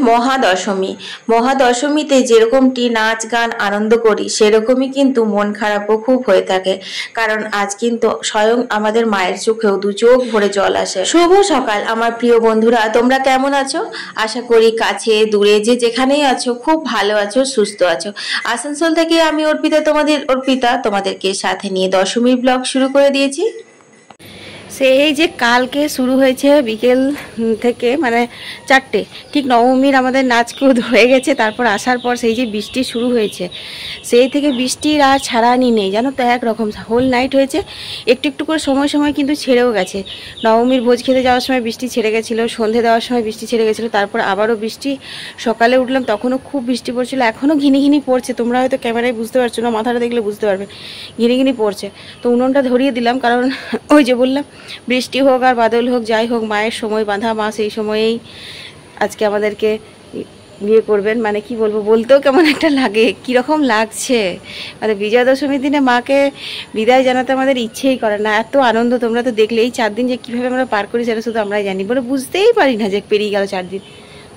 মহাদশমী। মহাদশমীতে যেরকমটি নাচ গান আনন্দ করি সেরকমই কিন্তু মন খারাপও খুব হয়ে থাকে, কারণ আজ কিন্তু স্বয়ং আমাদের মায়ের চোখেও দু চোখ ভরে জল আসে। শুভ সকাল আমার প্রিয় বন্ধুরা, তোমরা কেমন আছো? আশা করি কাছে দূরে যে যেখানেই আছো খুব ভালো আছো, সুস্থ আছো। আসানসোল থেকে আমি অর্পিতা তোমাদেরকে সাথে নিয়ে দশমীর ব্লগ শুরু করে দিয়েছি। সেই যে কালকে শুরু হয়েছে বিকেল থেকে, মানে 4টে ঠিক নবমীর আমাদের নাচকুদ হয়ে গেছে। তারপর আসার পর সেই যে বৃষ্টি শুরু হয়েছে, সেই থেকে বৃষ্টির আর ছাড়ানি নেই জানো তো, একরকম হোল নাইট হয়েছে। একটু একটু করে সময় সময় কিন্তু ছেড়েও গেছে। নবমীর ভোজ খেতে যাওয়ার সময় বৃষ্টি ছেড়ে গেছিলো, সন্ধে দেওয়ার সময় বৃষ্টি ছেড়ে গেছিলো, তারপর আবারও বৃষ্টি। সকালে উঠলাম তখনও খুব বৃষ্টি পড়ছিল, এখনও ঘিনি ঘিনি পড়ছে। তোমরা হয়তো ক্যামেরায় বুঝতে পারছো না, মাথাটা দেখলে বুঝতে পারবে ঘিনি ঘিনি পড়ছে। তো উনুনটা ধরিয়ে দিলাম, কারণ ওই যে বললাম বৃষ্টি হোক আর বাদল হোক যাই হোক, মায়ের সময় বাঁধা, মা সেই সময়েই আজকে আমাদেরকে বিয়ে করবেন। মানে কি বলবো, বলতেও কেমন একটা লাগে, কীরকম লাগছে। মানে বিজয়া দশমীর দিনে মাকে বিদায় জানাতে আমাদের ইচ্ছেই করে না, এত আনন্দ। তোমরা তো দেখলে এই 4 দিন যে কীভাবে আমরা পার করি সেটা শুধু আমরাই জানি, বলে বুঝতেই পারি না যে পেরিয়ে গেল 4 দিন।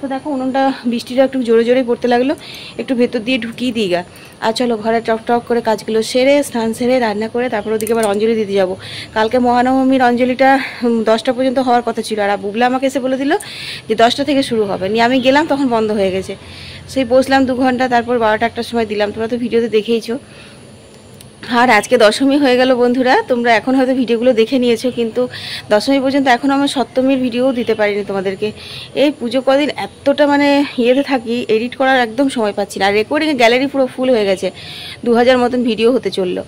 তো দেখো উনুনটা বৃষ্টিটা একটু জোরে জোরেই পড়তে লাগলো, একটু ভেতর দিয়ে ঢুকিয়ে দিই গা। আর চলো ঘরে টক টক করে কাজগুলো সেরে, স্নান সেরে, রান্না করে তারপর ওদিকে আবার অঞ্জলি দিতে যাব। কালকে মহানবমীর অঞ্জলিটা 10টা পর্যন্ত হওয়ার কথা ছিল, আর বুবলা আমাকে এসে বলে দিল যে 10টা থেকে শুরু হবে। নিয়ে আমি গেলাম, তখন বন্ধ হয়ে গেছে। সেই বসলাম 2 ঘন্টা, তারপর 12টা 1টার সময় দিলাম। তোমরা তো ভিডিওতে দেখেইছো। আর আজকে দশমী হয়ে গেল বন্ধুরা, তোমরা এখন হয়তো ভিডিওগুলো দেখে নিয়েছো, কিন্তু দশমী পর্যন্ত এখন আমার সপ্তমীর ভিডিওও দিতে পারিনি তোমাদেরকে। এই পুজো কদিন এতটা মানে ইয়েতে থাকি, এডিট করার একদম সময় পাচ্ছি না। আর রেকর্ডিংয়ে গ্যালারি পুরো ফুল হয়ে গেছে, 2000 মতন ভিডিও হতে চললো।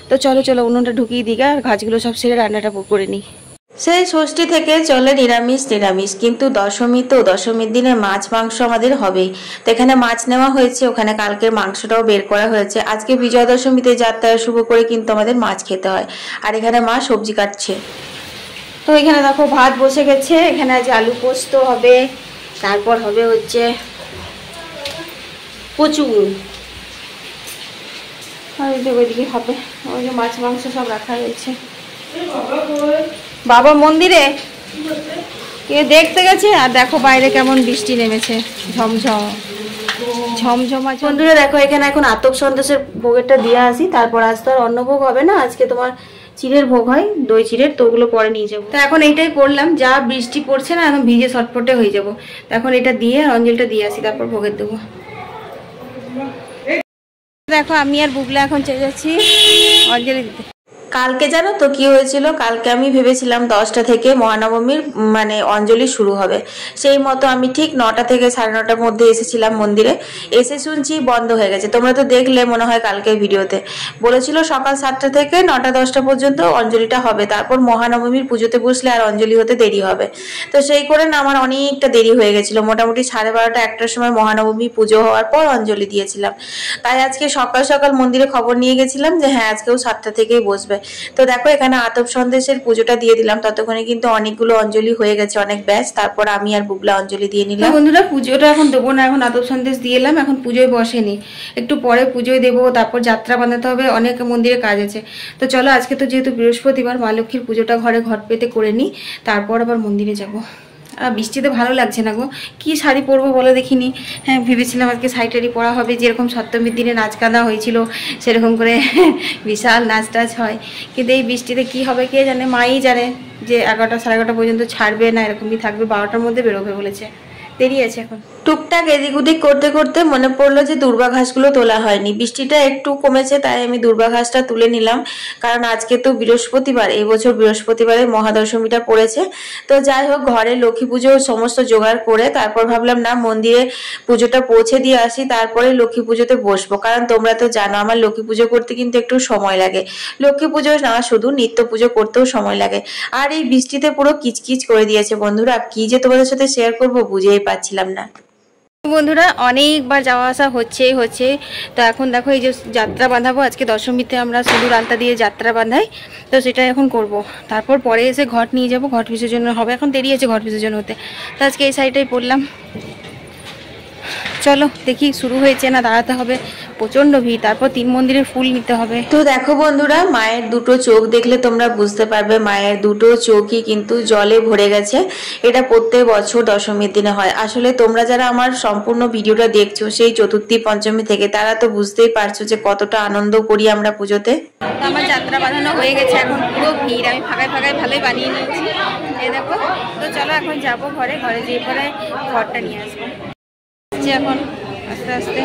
তো চলো উনুনটা ঢুকিয়ে দিই আর গাছগুলো সব সেরে রান্নাটা করে নিই। সেই ষষ্ঠী থেকে চলে নিরামিষ, কিন্তু দশমী তো, দশমীর দিনে মাছ মাংস আমাদের হবেই। তো এখানে মাছ নেওয়া হয়েছে, ওখানে কালকের মাংসটাও বের করা হয়েছে। আজকে বিজয়া দশমীতে যাত্রা শুভ করে কিন্তু আমাদের মাছ খেতে হয়। আর এখানে মা সবজি কাটছে। তো এখানে দেখো ভাত বসে গেছে, এখানে আজ আলু পোস্ত হবে, তারপর হবে হচ্ছে কচু, আর ওইদিকে হবে ওই যে মাছ মাংস সব রাখা রয়েছে। বাবা মন্দিরে কে দেখতে গেছে। আর দেখো বাইরে কেমন বৃষ্টি নেমেছে, ঝমঝম ঝমঝমা। বন্ধুরা দেখো এখানে এখন আতপ সন্দেশের ভোগেরটা দিয়ে আসি, তারপর আজ তো আর অন্য ভোগ হবে না, আজকে তোমার চিড়ের ভোগ হয়, দই চিড়ের, তো ওগুলো পরে নিয়ে যাবো। তো এখন এইটাই করলাম, যা বৃষ্টি পড়ছে না এখন ভিজে ছটফটে হয়ে যাবো। তো এখন এটা দিয়ে অঞ্জলিটা দিয়ে আসি, তারপর ভোগের দেবো। দেখো আমি আর বুবলা এখন চলে যাচ্ছি অঞ্জলি দিতে। কালকে জানো তো কি হয়েছিল, কালকে আমি ভেবেছিলাম 10টা থেকে মহানবমীর মানে অঞ্জলি শুরু হবে। সেই মতো আমি ঠিক 9টা থেকে 9:30টার মধ্যে এসেছিলাম মন্দিরে। এসে শুনছি বন্ধ হয়ে গেছে। তোমরা তো দেখলে মনে হয় কালকে ভিডিওতে, বলেছিল সকাল 7টা থেকে 9টা 10টা পর্যন্ত অঞ্জলিটা হবে, তারপর মহানবমীর পুজোতে বসলে আর অঞ্জলি হতে দেরি হবে। তো সেই করে না আমার অনেকটা দেরি হয়ে গেছিল, মোটামুটি 12:30 1টার সময় মহানবমী পুজো হওয়ার পর অঞ্জলি দিয়েছিলাম। তাই আজকে সকাল সকাল মন্দিরে খবর নিয়ে গেছিলাম যে হ্যাঁ আজকেও 7টা থেকেই বসবে। তো দেখো এখানে আতপ সন্দেশের পুজোটা দিয়ে দিলাম, ততক্ষণে কিন্তু অনেকগুলো অঞ্জলি হয়ে গেছে, অনেক ব্যাস। তারপর আমি আর বুবলা অঞ্জলি দিয়ে নিলাম। বন্ধুরা পুজোটা এখন দেবো না, এখন আতপ সন্দেশ দিয়ে এলাম, এখন পুজোয় বসেনি, একটু পরে পুজোয় দেবো, তারপর যাত্রা বাঁধাতে হবে, অনেক মন্দিরে কাজ আছে। তো চলো আজকে তো যেহেতু বৃহস্পতিবার, মা লক্ষ্মীর পুজোটা ঘরে ঘট পেতে করে নিই, তারপর আবার মন্দিরে যাবো। বৃষ্টিতে ভালো লাগছে না গো, কি শাড়ি পরবো বলে দেখিনি। হ্যাঁ ভেবেছিলাম আজকে শাড়ি পরা হবে, যেরকম সপ্তমীর দিনে নাচ গানা হয়েছিল সেরকম করে বিশাল নাচ টাচ হয়। কিন্তু এই বৃষ্টিতে কি হবে কে জানে, মাই জানে যে 11টা 11:30 পর্যন্ত ছাড়বে না, এরকমই থাকবে, 12টার মধ্যে বেরোবে বলেছে। দেরি আছে এখন। টুকটাক এদিক ওদিক করতে করতে মনে পড়লো যে দূর্বা ঘাসগুলো তোলা হয়নি। বৃষ্টিটা একটু কমেছে তাই আমি দূর্বা ঘাসটা তুলে নিলাম, কারণ আজকে তো বৃহস্পতিবার, এই বছর বৃহস্পতিবারে মহাদশমীটা পড়েছে। তো যাই হোক ঘরে লক্ষ্মী পুজোর সমস্ত জোগাড় করে তারপর ভাবলাম না মন্দিরে পুজোটা পৌঁছে দিয়ে আসি, তারপরে লক্ষ্মী পুজোতে বসবো। কারণ তোমরা তো জানো আমার লক্ষ্মী পুজো করতে কিন্তু একটু সময় লাগে। লক্ষ্মী পুজো না শুধু নিত্য পুজো করতেও সময় লাগে। আর এই বৃষ্টিতে পুরো কিচকিচ করে দিয়েছে বন্ধুরা, কি যে তোমাদের সাথে শেয়ার করবো বুঝেই পাচ্ছিলাম না। বন্ধুরা অনেকবার যাওয়া আসা হচ্ছে তো এখন দেখো এই যে যাত্রা বাঁধাবো, আজকে দশমীতে আমরা সিঁদুর আলতা দিয়ে যাত্রা বাঁধাই, তো সেটা এখন করব। তারপর পরে এসে ঘট নিয়ে যাব, ঘট বিসর্জন হবে, এখন দেরি আছে ঘট বিসর্জন হতে, তো আজকে এই সাইডটাই পড়লাম। চলো দেখি শুরু হয়েছে না, দাঁড়াতে হবে, প্রচন্ড ভিড়, তারপর 3 মন্দিরের ফুল নিতে হবে। তো দেখো বন্ধুরা, মায়ের দুটো চোখ দেখলে তোমরা বুঝতে পারবে, মায়ের দুটো চোখই কিন্তু জলে ভরে গেছে। এটা প্রত্যেক বছর দশমীর দিনে হয়। আসলে তোমরা যারা আমার সম্পূর্ণ ভিডিওটা দেখছো সেই চতুর্থী পঞ্চমী থেকে, তারা তো বুঝতেই পারছো যে কতটা আনন্দ করি আমরা পুজোতে। আমার যাত্রা বাঁধানো হয়ে গেছে, এখন পুরো ভিড়, আমি ফাঁকায় ভালোই বানিয়ে নিয়েছি, এই দেখো। তো চলো এখন যাবো ঘরে যেয়ে পরে ঘরটা নিয়ে আসবো এখন আস্তে আস্তে।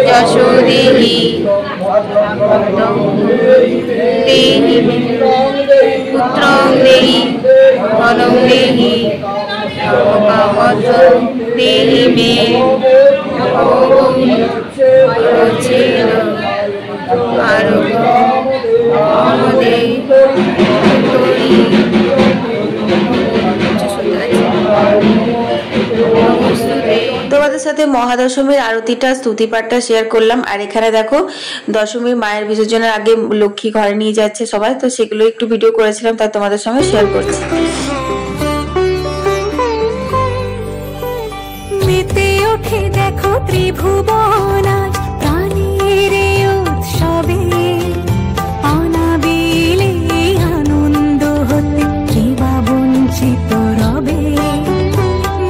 যশো দেহি পুত্রং দেহি ধনং দেহি দেহি মে তোমাদের সাথে মহাদশমীর আরতিটা স্তুতিপাঠটা শেয়ার করলাম। আর এখানে দেখো দশমীর মায়ের বিসর্জনের আগে লক্ষ্মী ঘরে নিয়ে যাচ্ছে সবাই, তো সেগুলো একটু ভিডিও করেছিলাম, তাই তোমাদের সঙ্গে শেয়ার করছি। মেতে ওঠে দেখো ত্রিভুবন প্রাণীর উৎসবে, অনাবিলে আনন্দ হতে কে বা বঞ্চিত রবে।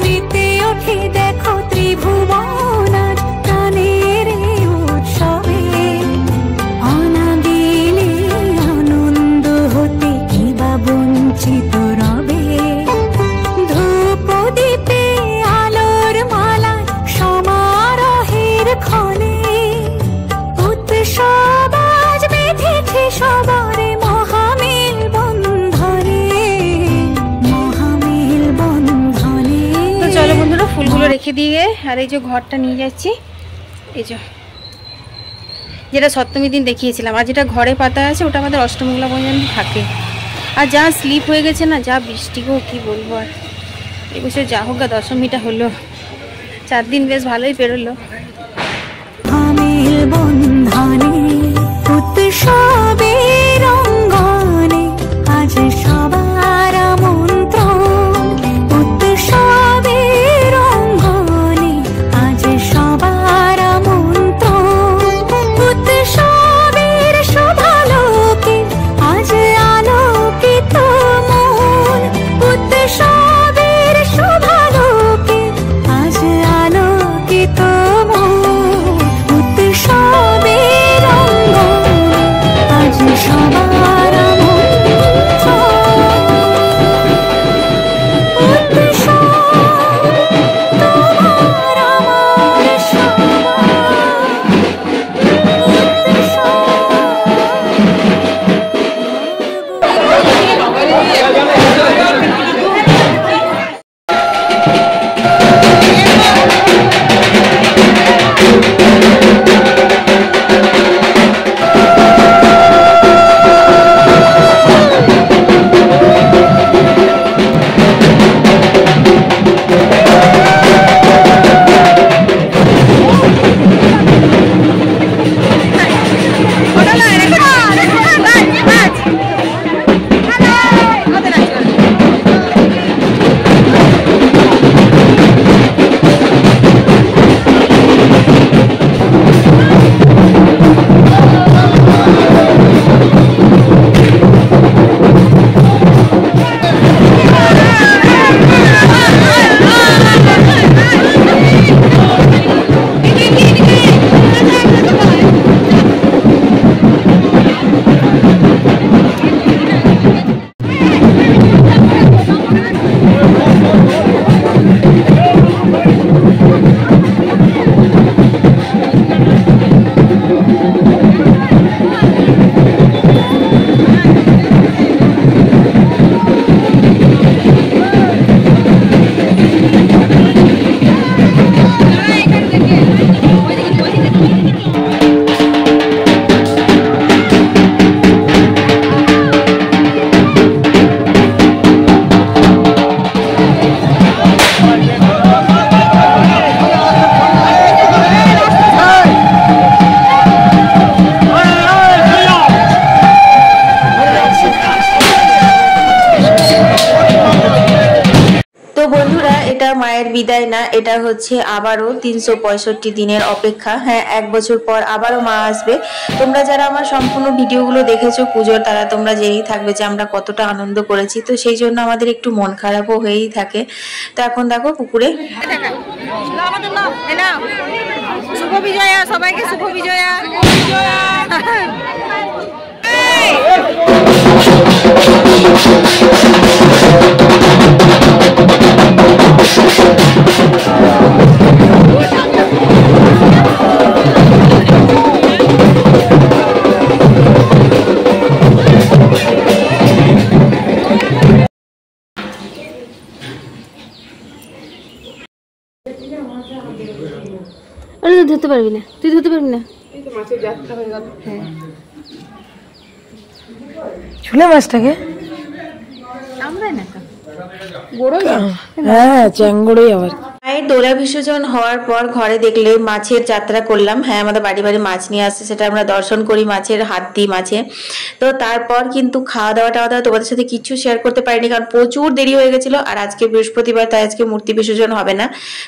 মেতে ওঠে দেখো ত্রিভুবন প্রাণীর উৎসবে, অনাবিলে আনন্দ হতে কে বা বঞ্চিত রবে। ধূপ দীপে আলোর মালা সমারোহের ক্ষণে, উৎসব আজ বেঁধেছে সবার মহামেল বন্ধনে, মহামেল বন্ধনে। তো চলো বন্ধুরা ফুলগুলো রেখে দিয়ে, আর এই যে ঘরটা নিয়ে যাচ্ছি, এই যে যেটা সপ্তমীর দিন দেখিয়েছিলাম, আর যেটা ঘরে পাতা আছে ওটা আমাদের অষ্টমঙ্গলা পর্যন্ত থাকে। আর যা স্লিপ হয়ে গেছে না, যা বৃষ্টি গো, কি বলবো। আর এবছর যা হোক গা দশমীটা হলো, 4 দিন বেশ ভালোই পেরোলো। মহামেল বন্ধনে উৎসবের অঙ্গনে আজ সবার আমন্ত্রণ, উৎসবের অঙ্গনে আজ সবার আমন্ত্রণ। উৎসবের শোভালোকে আজ আলোকিত মন, উৎসবের শোভালোকে আজ আলোকিত মন। উৎসব এটা মায়ের বিদায় না, এটা হচ্ছে আবারও 365 দিনের অপেক্ষা। হ্যাঁ, 1 বছর পর আবারও মা আসবে। তোমরা যারা আমার সম্পূর্ণ ভিডিওগুলো দেখেছো পুজোর, তারা তোমরা জেনেই থাকবে যে আমরা কতটা আনন্দ করেছি। তো সেই জন্য আমাদের একটু মন খারাপও হয়েই থাকে। তো এখন দেখো পুকুরে শুভ বিজয়া, সবাইকে শুভ বিজয়া। তুই ধরতে পারবি না, তুই ধরতে পারবি না। ঝুলে মাছটাকে হ্যাঁ চ্যাংড়োই আবার। মায়ের দোলা বিসর্জন হওয়ার পর ঘরে দেখলে মাছের যাত্রা করলাম। হ্যাঁ, আমাদের বাড়ি বাড়ি মাছ নিয়ে আসছে, সেটা আমরা দর্শন করি, মাছের হাত দিই মাছে। তো তারপর কিন্তু খাওয়া দাওয়াটা তোমাদের সাথে কিচ্ছু শেয়ার করতে পারিনি, কারণ প্রচুর দেরি হয়ে গেছিলো। আর আজকে বৃহস্পতিবার, তাই আজকে মূর্তি বিসর্জন হবে না,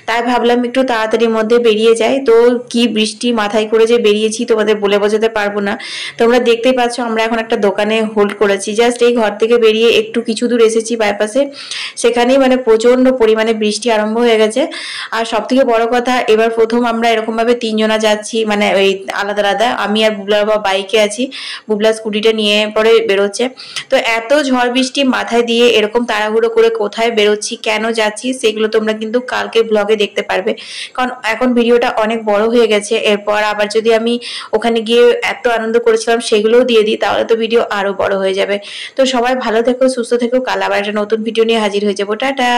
তাই ভাবলাম একটু তাড়াতাড়ির মধ্যে বেরিয়ে যাই। তো কি বৃষ্টি মাথায় করে যে বেরিয়েছি তোমাদের বলে বোঝাতে পারবো না। তোমরা দেখতেই পাচ্ছ আমরা এখন একটা দোকানে হোল্ড করেছি। জাস্ট এই ঘর থেকে বেরিয়ে একটু কিছু দূর এসেছি বাইপাসে, সেখানেই মানে প্রচন্ড পরিমাণে বৃষ্টি আরম্ভ হয়ে গেছে। আর সব থেকে বড় কথা, এবার প্রথম আমরা এরকম ভাবে 3 জনা যাচ্ছি, মানে ওই আলাদা আলাদা। আমি আর বুবলার বাবা বাইকে আছি, বুবলা স্কুটিটা নিয়ে পরে বেরোচ্ছে। তো এত ঝড় বৃষ্টি মাথায় দিয়ে এরকম তাড়াহুড়ো করে কোথায় বেরোচ্ছি, কেন যাচ্ছি, সেগুলো তোমরা কিন্তু কালকে ব্লগে দেখতে পারবে, কারণ এখন ভিডিওটা অনেক বড় হয়ে গেছে। এরপর আবার যদি আমি ওখানে গিয়ে এত আনন্দ করেছিলাম সেগুলোও দিয়ে দিই, তাহলে তো ভিডিও আরো বড় হয়ে যাবে। তো সবাই ভালো থেকো, সুস্থ থেকো। কাল আবার একটা নতুন ভিডিও নিয়ে হাজির হয়ে যাবো। টাটা।